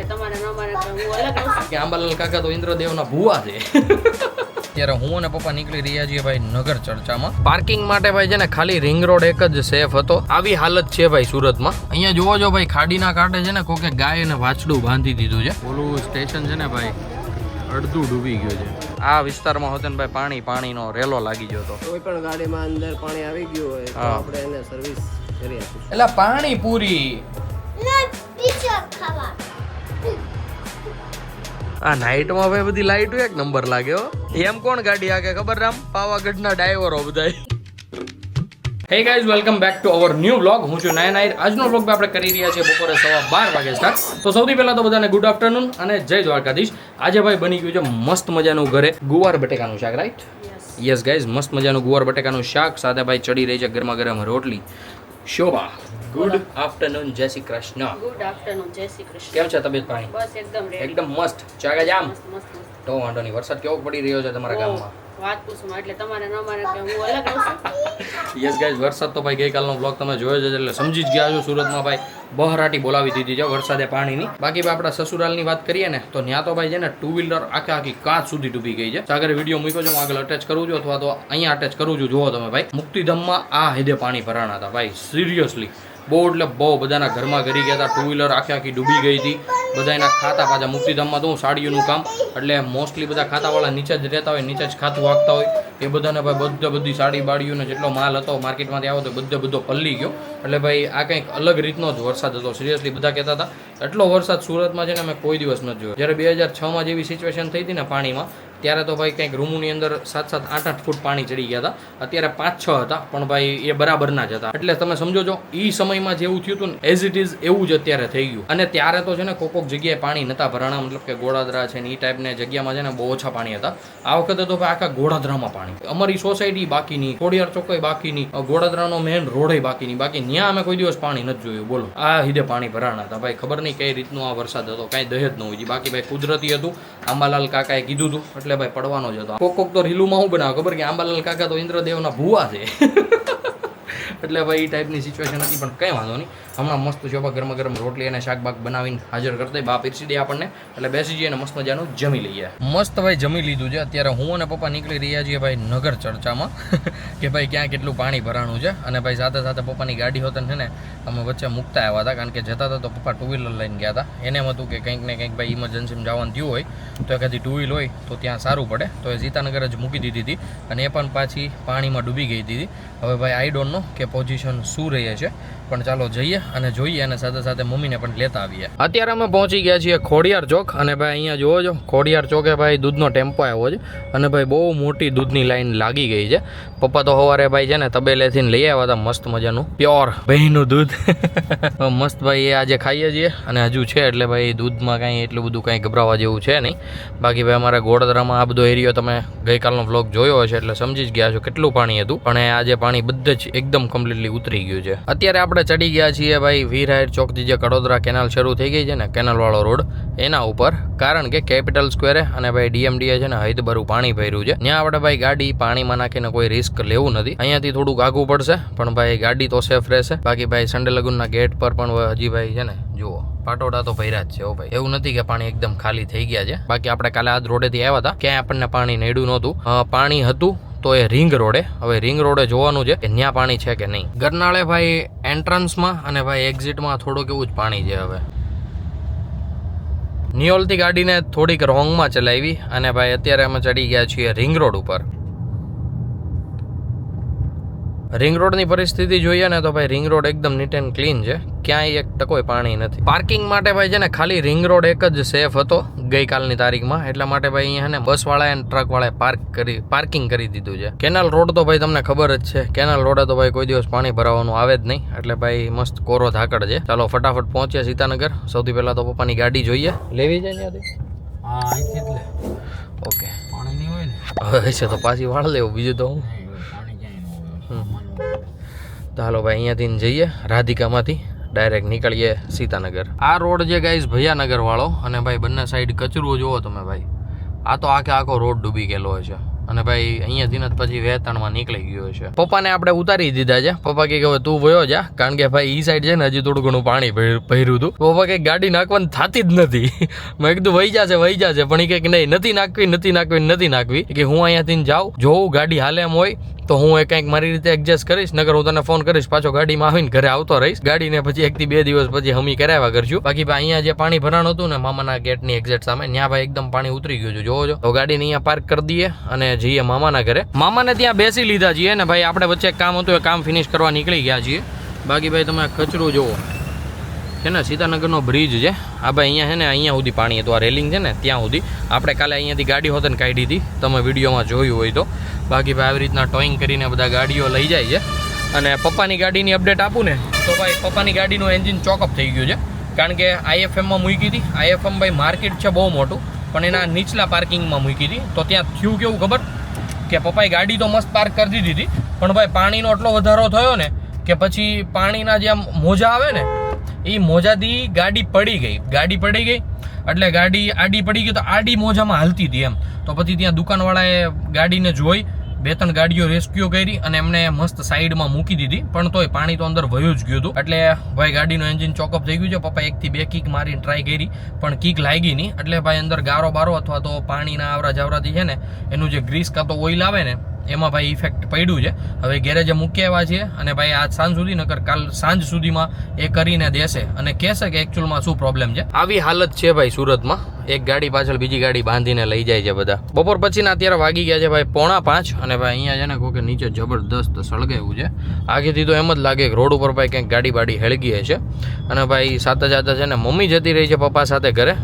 એટલે તમારે ન મારે હું અલગ રહું કે આંબાલાલ કાકા તો ઇન્દ્રદેવના ભુવા છે. ત્યારે હું અને પપ્પા નીકળી રહ્યા છીએ ભાઈ નગર ચર્ચામાં. પાર્કિંગ માટે ભાઈ છે ને ખાલી રિંગ રોડ એક જ સેફ હતો. આવી હાલત છે ભાઈ સુરતમાં. અહીંયા જોવો જો ભાઈ ખાડીના કાંઠે છે ને કોકે ગાય અને વાછડું બાંધી દીધું છે. ઓલું સ્ટેશન છે ને ભાઈ અડધું ડૂબી ગયું છે. આ વિસ્તારમાં હોતે ને ભાઈ પાણીનો રેલો લાગી ગયો હતો. કોઈ પણ ગાડીમાં અંદર પાણી આવી ગયું હોય તો આપણે એને સર્વિસ કરી આપીશું. એટલે પાણી પૂરી આ નાઈટમાં ભાઈ બધી લાઈટો એક નંબર લાગ્યો. એમ કોણ ગાડી આગે ખબર રામ? પાવાગઢના ડ્રાઈવરો બધા. Hey guys, welcome back to our new vlog. હું છું નયન આહિર. આજનો વ્લોગ આપણે કરી રહ્યા છીએ બપોરે 12:15 વાગે સ્ટાર્ટ. તો સૌથી પહેલા તો બધાને ગુડ આફ્ટરનૂન અને જય દ્વારકાધીશ. આજે ભાઈ બની ગયું છે મસ્ત મજાનું ઘરે ગુવાર બટેકાનું શાક, રાઈટ? યસ ગાઈઝ, મસ્ત મજાનું ગુવાર બટેકાનું શાક સાથે ભાઈ ચડી રહી છે ગરમા ગરમ રોટલી. શોભા, ગુડ આફ્ટરનૂન, જય શ્રી કૃષ્ણ. ગુડ આફ્ટરનૂન, જય શ્રી કૃષ્ણ. કેમ છે તબિયત પાણી? બસ એકદમ રેડી, એકદમ મસ્ત ચાગા જામ. મસ્ત મસ્ત મસ્ત. તો વાંધો નહીં. વરસાદ કેવો પડી રહ્યો છે તમારા ગામમાં? વાત પૂછું એટલે તમારે ન મારે હું અલગ રહું છું. યસ ગાઈઝ, વરસાદ તો ભાઈ ગઈકાલનો બ્લોગ તમે જોયો છે એટલે સમજી જ ગયા છો. સુરતમાં ભાઈ બહરાટી બોલાવી દીધી છે વરસાદે પાણીની. બાકી ભાઈ આપણા સસુરાલની વાત કરીએ ને તો ત્યાં તો ભાઈ છે ને ટુ વ્હીલર આખી કાચ સુધી ડૂબી ગઈ છે. આગળ વિડીયો મૂક્યો છે, હું આગળ અટેચ કરું છું અથવા તો અહીંયા અટેચ કરું છું. જુઓ તમે ભાઈ, મુક્તિધામમાં આ હેદે પાણી ભરાણા હતા ભાઈ. સિરિયસલી બહુ એટલે બહુ બધાના ઘરમાં ઘરી ગયા હતા. ટુ વ્હીલર આખી ડૂબી ગઈ હતી. બધા એના ખાતા પાછા મુક્તિધામમાં તો સાડીઓનું કામ એટલે મોસ્ટલી બધા ખાતાવાળા નીચે જ રહેતા હોય, નીચે જ ખાતું વાગતા હોય. એ બધાને ભાઈ બધી સાડી બાડીઓને જેટલો માલ હતો માર્કેટમાંથી આવ્યો તો બધો પલ્લી ગયો. એટલે ભાઈ આ કંઈક અલગ રીતનો જ વરસાદ હતો. સિરિયસલી બધા કહેતા હતા એટલો વરસાદ સુરતમાં છે ને મેં કોઈ દિવસ નથી જોયો. જ્યારે 2006માં જેવી સિચ્યુએશન થઈ હતી ને પાણીમાં, ત્યારે તો ભાઈ કંઈક રૂમની અંદર 7-7, 8-8 ફૂટ પાણી ચડી ગયા હતા. અત્યારે 5-6 હતા, પણ ભાઈ એ બરાબરના જ હતા. એટલે તમે સમજો છો એ સમયમાં જેવું થયું હતું ને એઝ ઇટ ઇઝ એવું જ અત્યારે થઈ ગયું. અને ત્યારે તો છે ને કોક જગ્યાએ પાણી નતા ભરાણા, મતલબ કે ગોળાદરા છે ને એ ટાઈપની જગ્યામાં છે ને બહુ ઓછા પાણી હતા. આ વખતે તો ભાઈ આખા ગોળાદરામાં પાણી. અમારી સોસાયટી બાકીની, ખોડિયાર ચોકઈ બાકીની, ગોળાદરાનો મેઇન રોડ બાકીની. બાકી ત્યાં અમે કોઈ દિવસ પાણી નથી જોયું. બોલો, આ હિદે પાણી ભરાણા હતા ભાઈ. ખબર નહીં કઈ રીતનો આ વરસાદ હતો, કાંઈ દહેજ ન હોય. બાકી ભાઈ કુદરતી હતું. આંબાલાલ કાકાએ કીધું હતું એટલે ભાઈ પડવાનો જ હતો. કોક તો રીલુમાં શું બનાવે ખબર કે આંબાલાલ કાકા તો ઇન્દ્રદેવના ભુવા છે. એટલે ભાઈ એ ટાઈપની સિચ્યુએશન હતી, પણ કંઈ વાંધો નહીં. હમણાં મસ્ત શોભા ગરમા ગરમ રોટલી અને શાકબાક બનાવીને હાજર કરતા બા પીરસી દે આપણને. એટલે બેસી જઈએ અને મસ્ત મજાનું જમી લઈએ. મસ્ત ભાઈ જમી લીધું છે. અત્યારે હું અને પપ્પા નીકળી રહ્યા છીએ ભાઈ નગર ચર્ચામાં કે ભાઈ ક્યાં કેટલું પાણી ભરાણું છે. અને ભાઈ સાથે સાથે પપ્પાની ગાડી હોત ને અમે વચ્ચે મૂકતા આવ્યા હતા, કારણ કે જતા હતા તો પપ્પા ટુ વ્હીલર લઈને ગયા હતા. એને એમ હતું કે કંઈક ને કંઈક ભાઈ ઇમરજન્સીમાં જવાનું થયું હોય તો એકાદી ટુ વ્હીલ હોય તો ત્યાં સારું પડે. તો એ સીતાનગર જ મૂકી દીધી હતી અને એ પણ પાછી પાણીમાં ડૂબી ગઈ હતી. હવે ભાઈ આઈ ડોન્ટ નો કે પોઝિશન શું રહે છે, પણ ચાલો જઈએ અને જોઈએ અને સાથે સાથે મમ્મીને પણ લેતા આવીએ. અત્યારે અમે પહોંચી ગયા છીએ ખોડિયાર ચોક. અને ભાઈ અહીંયા જોવો છો ખોડિયાર ચોકે ભાઈ દૂધનો ટેમ્પો આવ્યો છે અને ભાઈ બહુ મોટી દૂધની લાઈન લાગી ગઈ છે. પપ્પા તો સવારે ભાઈ છે ને તબેલેથી લઈ આવ્યા હતા મસ્ત મજાનું પ્યોર ભેંનું દૂધ. મસ્ત ભાઈ એ આજે ખાઈએ છીએ અને હજુ છે એટલે ભાઈ દૂધમાં કાંઈ એટલું બધું કાંઈ ગભરાવા જેવું છે નહીં. બાકી ભાઈ અમારા ગોળાદરામાં આ બધો એરિયો તમે ગઈકાલનો વ્લોગ જોયો હશે એટલે સમજી જ ગયા છો કેટલું પાણી હતું. પણ આજે પાણી બધે જ એકદમ કમ્પ્લીટલી ઉતરી ગયું છે. અત્યારે આપણે ચડી ગયા છીએ ભાઈ વીર હાયર ચોકથી જે કડોદરા કેનાલ શરૂ થઈ ગઈ છે ને, કેનાલવાળો રોડ એના ઉપર. કારણ કે કેપિટલ સ્ક્વેરે અને ભાઈ ડીએમડીએ છે ને હૈદભરું પાણી ભર્યું છે. ત્યાં આપણે ભાઈ ગાડી પાણીમાં નાખીને કોઈ રિસ્ક લેવું નથી. અહીંયાથી થોડુંક આગું પડશે પણ ભાઈ ગાડી તો સેફ રહેશે. બાકી ભાઈ સન્ડે લગુનના ગેટ પર પણ હજી ભાઈ છે ને જુઓ પાટોડા તો ભર્યા જ છે. હો ભાઈ, એવું નથી કે પાણી એકદમ ખાલી થઈ ગયા છે. બાકી આપણે કાલે આ રોડેથી આવ્યા હતા, ક્યાંય આપણને પાણી નડ્યું નહોતું. પાણી હતું તો એ રિંગ રોડે. હવે રિંગ રોડે જોવાનું છે કે ત્યાં પાણી છે કે નહીં. ગરનાળે ભાઈ એન્ટ્રન્સમાં અને ભાઈ એક્ઝિટમાં થોડુંક એવું જ પાણી છે. હવે નિયોલથી ગાડીને થોડીક રોંગમાં ચલાવી અને ભાઈ અત્યારે અમે ચડી ગયા છીએ રિંગ રોડ ઉપર. રિંગ રોડની પરિસ્થિતિ જોઈએ ને તો ભાઈ રિંગ રોડ એકદમ નીટ એન્ડ ક્લીન છે. ક્યાંય એક ટકોય પાણી નથી. પાર્કિંગ માટે ભાઈ છે ને ખાલી રિંગ રોડ એક જ સેફ હતો ગઈકાલની તારીખમાં. એટલા માટે ભાઈ અહીંયા ને બસવાળાએ અને ટ્રકવાળાએ પાર્કિંગ કરી દીધું છે. કેનાલ રોડ તો ભાઈ તમને ખબર જ છે, કેનાલ રોડે તો ભાઈ કોઈ દિવસ પાણી ભરાવાનું આવે જ નહીં. એટલે ભાઈ મસ્ત કોરો ધાકડ છે. ચાલો ફટાફટ પહોંચીએ સીતાનગર. સૌથી પહેલા તો પપ્પાની ગાડી જોઈએ. લેવી છે ત્યાંથી? હા, અહીંથી જ લે. ઓકે, પાણી નહીં હોય ને હવે છે તો પાછી વાળ લેવું, બીજું તો હું. તો હાલો ભાઈ અહીંયાથી જઈએ રાધિકામાંથી ડાયરેક્ટ નીકળીએ સીતાનગર. આ રોડ છે ગાઈઝ ભૈયાનગર વાળો અને ભાઈ બંને સાઈડ કચરું જોવો તમે ભાઈ. આ તો આખો રોડ ડૂબી ગયેલો હોય છે. અને ભાઈ અહીંયાથી જ પછી વેતાણમાં નીકળી ગયો છે. પપ્પાને આપણે ઉતારી દીધા છે. પપ્પા કે હવે તું વયો જા, કારણ કે ભાઈ ઈ સાઈડ છે ને હજી થોડું ઘણું પાણી ભર્યું હતું. પપ્પા કે ગાડી નાખવાની થતી જ નથી. મેં કીધું વહી જશે પણ એ કે નહીં, નથી નાખવી કે હું અહીંયાથી જાઉં, જોઉં ગાડી હાલે એમ હોય તો હું એ કંઈક મારી રીતે એડજસ્ટ કરીશ, નકર હું તને ફોન કરીશ, પાછો ગાડીમાં આવીને ઘરે આવતો રહીશ. ગાડીને પછી 1 થી 2 દિવસ પછી હમી કરાવ્યા કરશું. બાકી ભાઈ અહીંયા જે પાણી ભરાણું હતું ને મામાના ગેટની એક્ઝેક્ટ સામે, ત્યાં ભાઈ એકદમ પાણી ઉતરી ગયું છે. જોવો છો. તો ગાડીને અહીંયા પાર્ક કરી દઈએ અને જઈએ મામાના ઘરે. મામાને ત્યાં બેસી લીધા છીએ ને ભાઈ આપણે વચ્ચે કામ હતું, એ કામ ફિનિશ કરવા નીકળી ગયા છીએ. બાકી ભાઈ તમે કચરું જોવો છે ને, સીતાનગરનો બ્રિજ છે આ ભાઈ. અહીંયા છે ને અહીંયા સુધી પાણી હતું, આ રેલિંગ છે ને ત્યાં સુધી. આપણે કાલે અહીંયાથી ગાડી હોત ને કાઢી હતી, તમે વિડીયોમાં જોયું હોય તો. બાકી ભાઈ આવી રીતના ટોઈંગ કરીને બધા ગાડીઓ લઈ જાય છે. અને પપ્પાની ગાડીની અપડેટ આપું ને તો ભાઈ પપ્પાની ગાડીનું એન્જિન ચોકઅપ થઈ ગયું છે, કારણ કે IFMમાં મૂકી હતી. IFM ભાઈ માર્કેટ છે બહુ મોટું, પણ એના નીચલા પાર્કિંગમાં મૂકી હતી. તો ત્યાં થયું કેવું ખબર કે પપ્પાએ ગાડી તો મસ્ત પાર્ક કરી દીધી હતી, પણ ભાઈ પાણીનો એટલો વધારો થયો ને કે પછી પાણીના જે આમ મોજા આવે ને એ મોજાથી ગાડી પડી ગઈ. એટલે ગાડી આડી પડી ગઈ, તો આડી મોજામાં હાલતી હતી એમ. તો પછી ત્યાં દુકાનવાળાએ ગાડીને જોઈ 2-3 ગાડીઓ રેસ્ક્યુ કરી અને એમને મસ્ત સાઈડમાં મૂકી દીધી, પણ તોય પાણી તો અંદર વયું જ ગયું હતું. એટલે ભાઈ ગાડીનું એન્જિન ચોકઅપ થઈ ગયું છે. પપ્પા 1 થી 2 કિક મારીને ટ્રાય કરી પણ કિક લાગી નહીં. એટલે ભાઈ અંદર ગારો બારો અથવા તો પાણીના આવરા જાવરાથી છે ને એનું જે ગ્રીસ કાં તો ઓઇલ આવે ને એમાં ભાઈ ઇફેક્ટ પડ્યું છે. હવે ગેરેજે મૂકી આવ્યા છીએ અને ભાઈ આજ સાંજ સુધી, નકર કાલ સાંજ સુધીમાં એ કરીને દેશે અને કહેશે કે એકચ્યુઅલમાં શું પ્રોબ્લેમ છે. આવી હાલત છે ભાઈ સુરતમાં. એક ગાડી પાછળ બીજી ગાડી બાંધીને લઈ જાય છે બધા. બપોર પછીના અત્યારે વાગી ગયા છે ભાઈ 4:45 અને ભાઈ અહીંયા છે ને કોઈ નીચે જબરદસ્ત સળગાવ્યું છે. આગેથી તો એમ જ લાગે કે રોડ ઉપર ભાઈ કંઈક ગાડી બાડી હેળગી છે. અને ભાઈ સાથે છે ને મમ્મી જતી રહી છે પપ્પા સાથે ઘરે.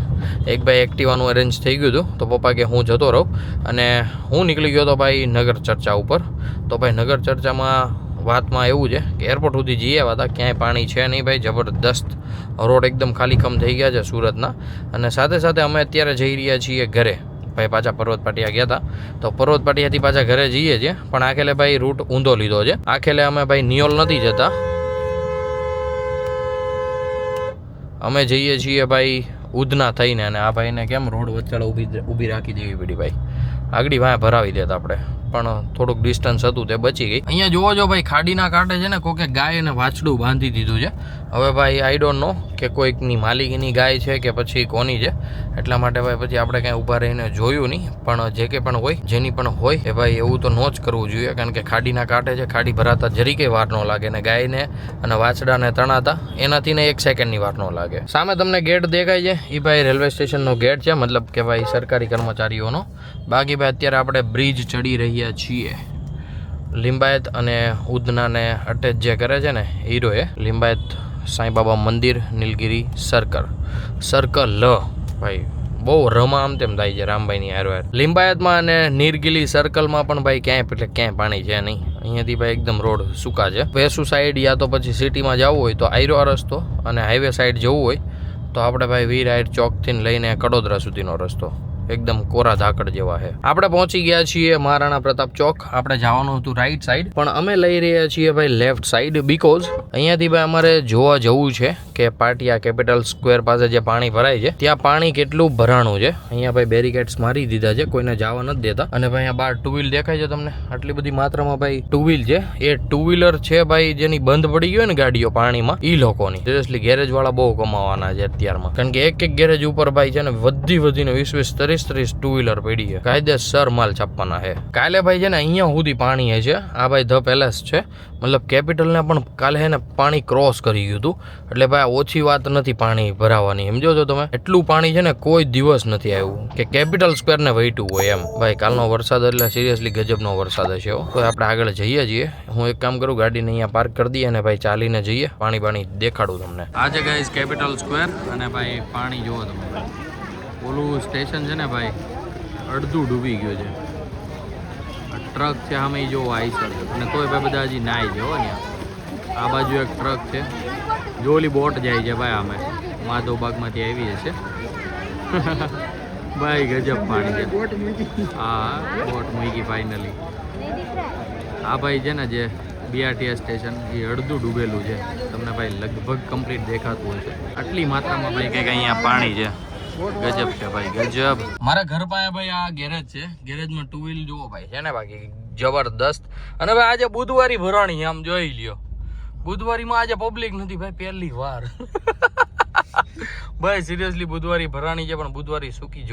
એક ભાઈ એક્ટિવાનું અરેન્જ થઈ ગયું હતું, તો પપ્પા કે હું જતો રહું અને હું નીકળી ગયો તો ભાઈ નગર ચર્ચા ઉપર. તો ભાઈ નગર ચર્ચામાં વાતમાં એવું છે કે એરપોર્ટ સુધી જઈ આવ્યા હતા, ક્યાંય પાણી છે નહીં ભાઈ. જબરદસ્ત રોડ એકદમ ખાલીખમ થઈ ગયા છે સુરતના. અને સાથે અમે અત્યારે જઈ રહ્યા છીએ ઘરે. ભાઈ પાછા પર્વત પાટિયા ગયા હતા, તો પર્વત પાટિયાથી પાછા ઘરે જઈએ છીએ. પણ આખેલે ભાઈ રૂટ ઊંધો લીધો છે. આખેલે અમે ભાઈ નિયોલ નથી જતા, અમે જઈએ છીએ ભાઈ ઉધના થઈને. અને આ ભાઈને કેમ રોડ વચ્ચે ઊભી રાખી દેવી પડી ભાઈ, આગળ વાંહે ભરાવી દેતા આપણે, પણ થોડુંક ડિસ્ટન્સ હતું તે બચી ગઈ. અહીંયા જોવો જો ભાઈ ખાડીના કાંઠે છે ને કોકે ગાય અને વાછડું બાંધી દીધું છે. હવે ભાઈ આઈ ડોન્ટ નો કે કોઈકની માલિકીની ગાય છે કે પછી કોની છે, એટલા માટે ભાઈ પછી આપણે કાંઈ ઊભા રહીને જોયું નહીં. પણ જે કે પણ હોય, જેની પણ હોય એ ભાઈ એવું તો ન જ કરવું જોઈએ, કારણ કે ખાડીના કાંઠે છે, ખાડી ભરાતા જરીકે વાર ન લાગે. ને ગાયને અને વાછડાને તણાતા એનાથી ને 1 સેકન્ડની વાર ન લાગે. સામે તમને ગેટ દેખાય છે એ ભાઈ રેલવે સ્ટેશનનો ગેટ છે, મતલબ કે ભાઈ સરકારી કર્મચારીઓનો. બાકી ભાઈ અત્યારે આપણે બ્રિજ ચડી રહ્યા છીએ. લિંબાયત અને ઉધનાને અટેચ જે કરે છે ને હીરોએ, લિંબાયત સાંઈબાબા મંદિર, નીલગિરી સર્કલ ભાઈ બહુ રમા આમ તેમ થાય છે રામભાઈની હારવાર. લિંબાયતમાં અને નીલગિરી સર્કલમાં પણ ભાઈ ક્યાંય પાણી છે નહીં. અહીંયાથી ભાઈ એકદમ રોડ સૂકા છે. વેસુ સાઈડ યા તો પછી સિટીમાં જવું હોય તો આયરો રસ્તો, અને હાઈવે સાઈડ જવું હોય તો આપણે ભાઈ વીર હાઈટ ચોકથી લઈને કડોદરા સુધીનો રસ્તો એકદમ કોરા ધાકડ જેવા છે. આપણે પહોંચી ગયા છીએ મહારાણા પ્રતાપ ચોક. આપણે જવાનું હતું રાઈટ સાઈડ, પણ અમે લઈ રહ્યા છીએ ભાઈ લેફ્ટ સાઈડ, બીકોઝ અહીંયાથી ભાઈ અમારે જોવા જવું છે કે પાટિયા કેપિટલ સ્ક્વેર પાસે જે પાણી ભરાય છે ત્યાં પાણી કેટલું ભરાણું છે. અહીંયા ભાઈ બેરિકેડ્સ મારી દીધા છે, કોઈને જવા નથી દેતા. અને ભાઈ અહીંયા બહાર 2 વ્હીલ દેખાય છે તમને, આટલી બધી માત્રામાં ભાઈ 2 વ્હીલ છે. એ 2 વ્હીલર છે ભાઈ જેની બંધ પડી ગઈ હોય ને ગાડીઓ પાણીમાં, એ લોકોની. સિરિયસલી ગેરેજ વાળા બહુ કમાવાના છે અત્યારમાં, કારણ કે એક ગેરેજ ઉપર ભાઈ છે ને વધીને 20-30 2 વ્હીલર પડી છે. કાયદેસર માલ છાપવાના છે. કાલે ભાઈ છે ને અહીંયા સુધી પાણી છે. આ ભાઈ ધ પેલેસ છે, મતલબ કેપિટલને પણ કાલે છે ને પાણી ક્રોસ કરી ગયું હતું. એટલે ભાઈ ઓછી વાત નથી પાણી ભરાવાની, સમજો છો તમે. એટલું પાણી છે ને કોઈ દિવસ નથી આવ્યું કે કેપિટલ સ્ક્વેરને વહેતું હોય એમ. ભાઈ કાલનો વરસાદ એટલે સિરિયસલી ગજબનો વરસાદ હશે. તો આપણે આગળ જઈએ છીએ. હું એક કામ કરું, ગાડીને અહીંયા પાર્ક કરી દઈએ અને ભાઈ ચાલીને જઈએ. પાણી દેખાડું તમને. આ જગ્યા ઇઝ કેપિટલ સ્ક્વેર અને ભાઈ પાણી જુઓ તમે. ઓલું સ્ટેશન છે ને ભાઈ અડધું ડૂબી ગયું છે. ટ્રક છે સામે જો આઈસર છે, અને તોય ભાઈ બધા હજી નાય છે હો ને. આ બાજુ એક ટ્રક છે, જો ઓલી બોટ જાય છે ભાઈ આમે માધવબાગમાંથી આવી હશે. ભાઈ ગજબ પાણી છે. હા બોટ મૂકી ફાઇનલી. આ ભાઈ છે ને જે BRTS સ્ટેશન એ અડધું ડૂબેલું છે. તમને ભાઈ લગભગ કમ્પ્લીટ દેખાતું હશે. આટલી માત્રામાં ભાઈ કંઈક અહીંયા પાણી છે. ગજબ છે ભાઈ ગજબ. મારા ઘર પાસે ભાઈ આ ગેરેજ છે. ગેરેજમાં ટુ વ્હીલ જુઓ ભાઈ છે ને બાકી જબરદસ્ત. અને ભાઈ આજે બુધવારી ભરાણી આમ જોઈ લ્યો. બુધવારીમાં આજે પબ્લિક નથી ભાઈ પહેલી વાર. ભાઈ સિરિયસલી બુધવારી ભરાણી છે પણ બુધવારી સુકી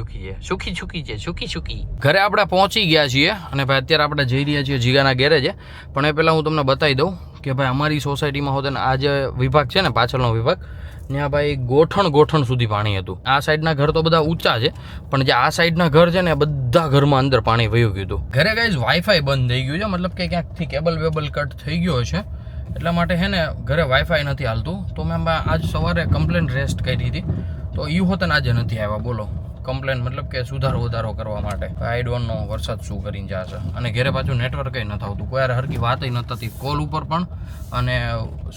સુકી. ઘરે આપણે પહોંચી ગયા છીએ અને ભાઈ અત્યારે આપણે જઈ રહ્યા છીએ જીગાના ગેરેજે. પણ એ પહેલાં હું તમને બતાવી દઉં કે ભાઈ અમારી સોસાયટીમાં હોતે ને આ જે વિભાગ છે ને પાછળનો વિભાગ ત્યાં ભાઈ ગોઠણ સુધી પાણી હતું. આ સાઈડના ઘર તો બધા ઊંચા છે પણ જે આ સાઈડના ઘર છે ને બધા ઘરમાં અંદર પાણી વયું ગયું હતું. ઘરે ગાઈઝ વાઈફાઈ બંધ થઈ ગયું છે મતલબ કે ક્યાંકથી કેબલ કટ થઈ ગયો છે એટલા માટે હે ને ઘરે વાઈફાઈ નથી હાલતું. તો મેં આજ સવારે કમ્પ્લેન રેસ્ટ કરી હતી તો એ હોતે ને આજે નથી આવ્યા. બોલો કમ્પ્લેન મતલબ કે સુધારો કરવા માટે. આઈ ડોન્ટ નો વરસાદ શું કરીને જશે. અને ઘરે પાછું નેટવર્ક નથી આવતું. કોઈ યાર હરકી વાત નથી થતી કોલ ઉપર પણ અને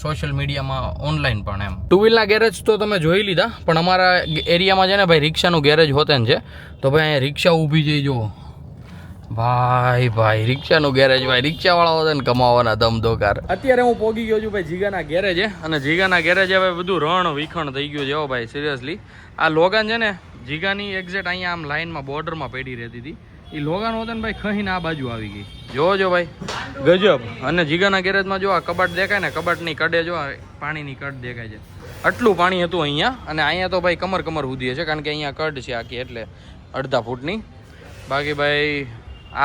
સોશિયલ મીડિયામાં ઓનલાઈન પણ એમ. ટુ વ્હીલના ગેરેજ તો તમે જોઈ લીધા પણ અમારા એરિયામાં છે ને ભાઈ રિક્ષાનું ગેરેજ હોતે ને છે તો ભાઈ અહીંયા રિક્ષા ઊભી જઈ જુઓ ભાઈ રિક્ષાનું ગેરેજ ભાઈ રિક્ષાવાળા હોતે ને કમાવાના ધમધોકાર. અત્યારે હું પોગી ગયો છું ભાઈ જીગાના ગેરેજે અને જીગાના ગેરેજે હવે બધું રણ વિખણ થઈ ગયું છે હો ભાઈ સિરિયસલી. આ લોગાન છે ને જીગાની એક્ઝેક્ટ અહીંયા આમ લાઈનમાં બોર્ડરમાં પડી રહેતી હતી. એ લોગાન હોતે ને ભાઈ ખહીને આ બાજુ આવી ગઈ. જોજો ભાઈ ગજબ. અને જીગાના ગેરેજમાં જો આ કબાટ દેખાય ને કબાટની કડે જો પાણીની કડ દેખાય છે. આટલું પાણી હતું અહીંયા અને અહીંયા તો ભાઈ કમર સુધી છે કારણ કે અહીંયા કડ છે આખી એટલે અડધા ફૂટની. બાકી ભાઈ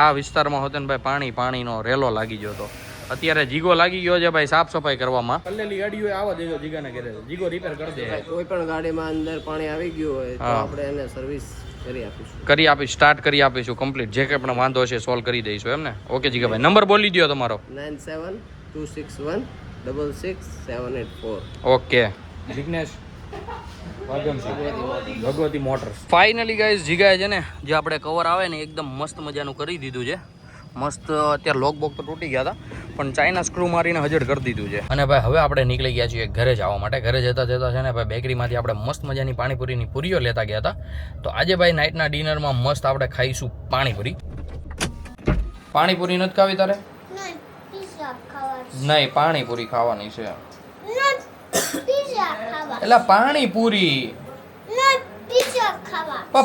આ વિસ્તારમાં હોતે ને ભાઈ પાણીનો રેલો લાગી ગયો હતો. અત્યારે જીગો લાગી ગયો છે ભાઈ સાફ સફાઈ કરવામાં. કલ્લેલી ગાડીઓ આવવા દેજો જીગાના ગેરેજ જીગો રિપેર કરી દે. કોઈ પણ ગાડીમાં અંદર પાણી આવી ગયું હોય તો આપણે એને સર્વિસ સ્ટાર્ટ કરી આપીશું કમ્પ્લીટ. જે કંઈ પણ વાંધો છે સોલ્વ કરી દઈશું એમ ને. ઓકે જીગા ભાઈ નંબર બોલી દો તમારો 9726166784. Okay Jignesh Bhagwati motors. Finally guys જીગાએ છે ને જે આપણે કવર આવે ને એકદમ મસ્ત મજાનું કરી દીધું છે. મસ્ત અત્યારે લોક બોક તો તૂટી ગયા હતા પણ ચાઇના સ્ક્રૂ મારીને હજર કરી દીધું છે. અને ભાઈ હવે આપણે નીકળી ગયા છીએ ઘરે જવા માટે. ઘરે જતા છે ને ભાઈ બેકરીમાંથી આપણે મસ્ત મજાની પાણીપુરીની પૂરીઓ લેતા ગયા હતા. તો આજે ભાઈ નાઇટના ડિનરમાં મસ્ત આપણે ખાઈશું પાણીપુરી. પાણીપુરી નથી ખાવી તારે? નહીં પાણીપુરી ખાવાની છે. એટલે પાણીપુરી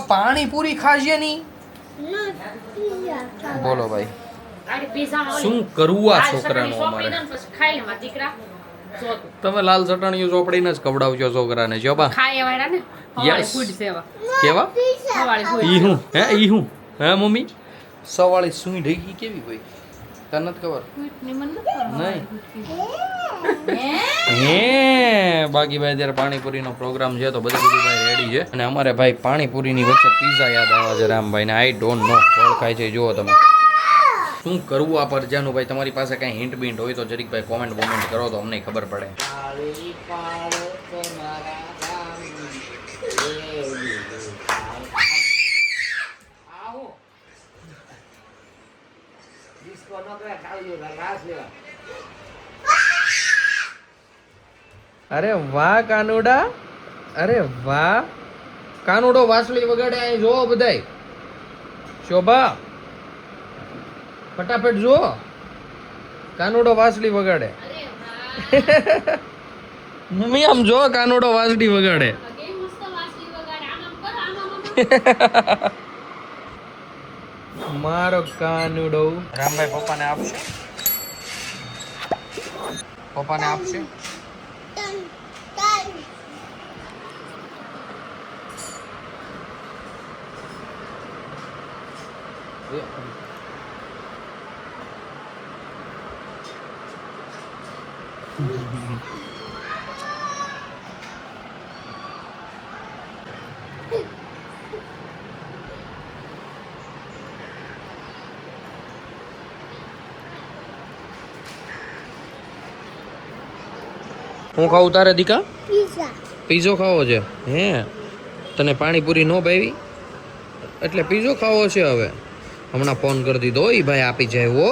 પાણીપુરી ખાશે નહીં. બોલો ભાઈ શું કરવું આ છોકરાનું અમારે. તમે લાલ ચટણીઓ ચોપડીને જ ખવડાવજો છોકરાને જો બા યસ કેવા ઈ હું હે મમ્મી સવાળી સુઈ ઢેકી કેવી ભાઈ તને નથી ખબર નહીં. બાકી ભાઈ અત્યારે પાણીપુરીનો પ્રોગ્રામ છે તો બધું ભાઈ રેડી છે. અને અમારે ભાઈ પાણીપુરીની વચ્ચે પીઝા યાદ આવ્યા છે રામભાઈ ને. આઈ ડોન્ટ નો કોણ ખાય છે જુઓ તમે. શું કરવું આ પરજાનું ભાઈ? તમારી પાસે કઈ હિન્ટ બીન્ટ હોય તો જરીક ભાઈ કોમેન્ટ કરો તો અમને ખબર પડે. અરે વાહ કાનુડા, અરે વાહ કાનુડો વાસળી વગાડે. અહીં જોવો બધાય. શોભા ફટાફટ જો કાનુડો વાસળી વગાડે. મમ્મી આમ જો કાનુડો વાસળી વગાડે. મારો કાનુડો. રામભાઈ પપ્પાને આપશે. હું ખાવું તારે દીકા? પીઝો ખાવો છે હે? તને પાણીપુરી નો ભાવી એટલે પીઝો ખાવો છે. હવે હમણાં ફોન કરી દીધો એ ભાઈ આપી જાય હો.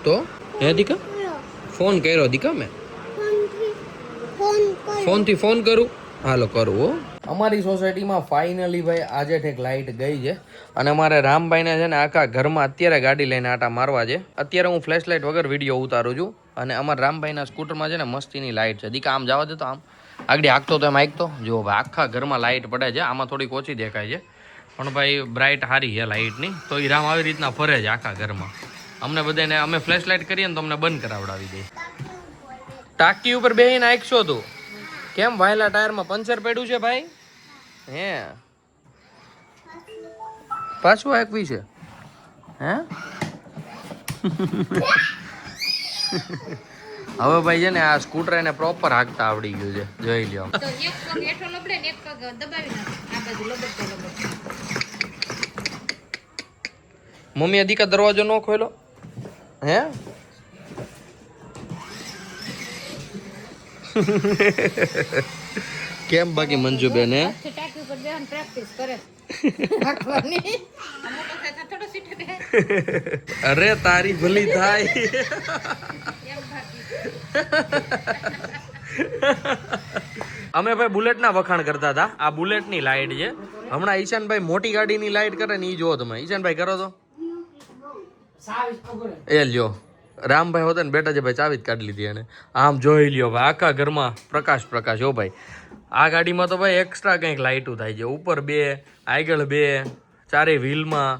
તો હે દીકા ફોન કર્યો દીકા મેં ફોનથી ફોન કરું. હાલો કરું હો. અમારી સોસાયટીમાં ફાઇનલી ભાઈ આજે ઠેક લાઇટ ગઈ છે અને અમારે રામભાઈને છે ને આખા ઘરમાં અત્યારે ગાડી લઈને આટા મારવા છે. અત્યારે હું ફ્લેશ લાઇટ વગર વિડીયો ઉતારું છું અને અમારા રામભાઈના સ્કૂટરમાં છે ને મસ્તીની લાઇટ છે. દીકા આમ જવા દે તો આમ આગળ હાંકતો તો એમ હાંકતો જો ભાઈ આખા ઘરમાં લાઇટ પડે છે. આમાં થોડીક ઓછી દેખાય છે પણ ભાઈ બ્રાઇટ સારી છે લાઇટની. તો એ રામ આવી રીતના ફરે છે આખા ઘરમાં. અમને બધાને અમે ફ્લેશ લાઇટ કરીએ ને તો અમને બંધ કરાવડાવી દે. ટાંકી ઉપર બેહીને નાખશો તું કેમ વાયલા ટાયરમાં પંચર પડ્યું છે ભાઈ? હે પાછું આકવી છે હે? હવે ભાઈ છે ને આ સ્કૂટર એને પ્રોપર હાંકતા આવડી ગયું છે. જોઈ લ્યો. તો એક પગ હેઠો લબડે ને એક પગ દબાવી નાખે આ બાજુ લબડતો લબડતો. મમ્મી અધિકા દરવાજો ન ખોલો હે? કેમ બાકી મંજુબેન હે ટાંકી ઉપર બેહન પ્રેક્ટિસ કરે રાખવાની. અમુક વખત થોડો સીટે બે અરે તારી ભલી થાય. એમ બાકી અમે ભાઈ બુલેટના વખાણ કરતા હતા. આ બુલેટની લાઈટ છે. હમણાં ઈશાનભાઈ મોટી ગાડીની લાઈટ કરે ને એ જોવો તમે. ઈશાનભાઈ કરો તો એ લ્યો રામભાઈ હોતા ને બેટા છે ભાઈ ચાવી જ કાઢી લીધી એને. આમ જોઈ લ્યો ભાઈ આખા ઘરમાં પ્રકાશ પ્રકાશ. હો ભાઈ આ ગાડીમાં તો ભાઈ એક્સ્ટ્રા કંઈક લાઇટું થાય છે. ઉપર 2 આગળ 2 ચારેય વ્હીલમાં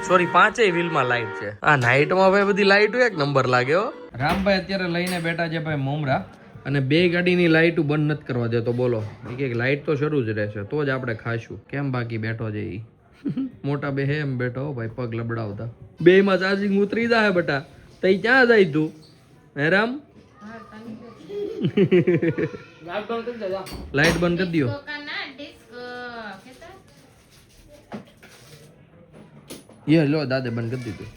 સોરી 5 વ્હીલમાં લાઇટ છે. આ નાઇટમાં ભાઈ બધી લાઇટો એક નંબર લાગે હો. રામભાઈ અત્યારે લઈને બેઠા છે ભાઈ મમરા અને 2 ગાડીની લાઇટો બંધ નથી કરવા દેતો. બોલો એક લાઇટ તો શરૂ જ રહેશે તો જ આપણે ખાશું. કેમ બાકી બેઠો છે ઈ મોટા બે હે એમ બેઠો ભાઈ પગ લબડાવતા. 2 માં ચાર્જિંગ ઉતરી જાય બેટા. તઈ ક્યાં જાય તું હે રામ? લાઈટ બંધ કરી દો. કાના ડિસ્કો કેતા યે લો દાદે બંધ કરી દીધું.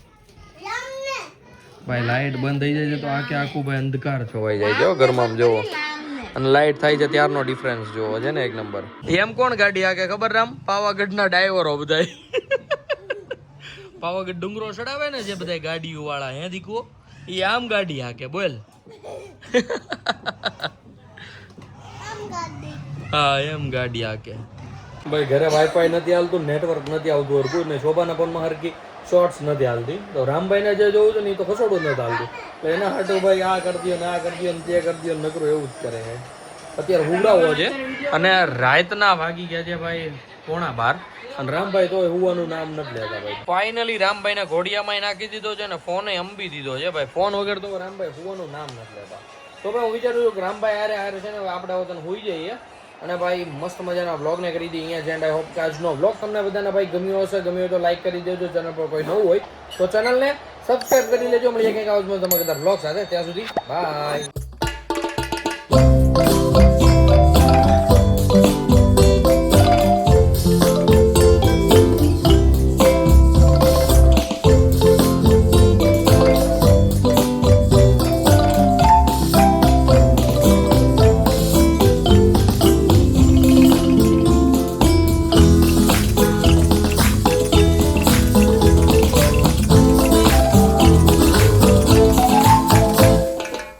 ભાઈ લાઈટ બંધ થઈ જાય છે તો આખે આખું ભાઈ અંધકાર છવાઈ જાય છે ઘરમાં જોવો. અને લાઈટ થાય છે ત્યારનો ડિફરન્સ જોવો છે ને એક નંબર. એમ કોણ ગાડી આકે ખબર રામ? પાવાગઢના ડ્રાઈવરો બધાય. પાવાગઢ ડુંગરો ચડાવે ને જે બધા ગાડીઓ વાળા હે દીકવો એ આમ ગાડી હાકે બોલ. હા એમ ગાડી હાકે. ભાઈ ઘરે વાઈફાઈ નથી હાલતું, નેટવર્ક નથી આવતું હરકું ને શોભાના ફોનમાં હરકી શોર્ટ્સ નથી હાલતી. તો રામભાઈને જે જોવું છે ને એ તો ખસોડું જ નથી હાલતું. તો એના હાટું ભાઈ આ કરી દો ને આ કરી દો ને તે કરી દો નકરું એવું જ કરે છે. અત્યારે હુવડાવો છે અને રાતના વાગી ગયા છે ભાઈ 11:15 અને રામભાઈ તો હુવાનું નામ નથી લેતા ભાઈ. ફાઇનલી રામભાઈને ઘોડિયામાં નાખી દીધો છે ને ફોને અંબી દીધો છે ભાઈ. ફોન વગર તો રામભાઈ હુવાનું નામ નથી લેતા. તો ભાઈ હું વિચારું છું કે રામભાઈ હારે છે ને આપણે વતન હુઈ જઈએ અને ભાઈ મસ્ત મજાના વ્લોગને કરી દઈએ અહીંયા જેન્ડ. આઈ હોપ કે આજનો વ્લોગ તમને બધાને ભાઈ ગમ્યો હશે. ગમ્યો તો લાઈક કરી દેજો. ચેનલ પર કોઈ નવું હોય તો ચેનલને સબસ્ક્રાઇબ કરી લેજો. મળીએ કંઈક આવજો તમે કદાચ વ્લોગ સાથે. ત્યાં સુધી બાય.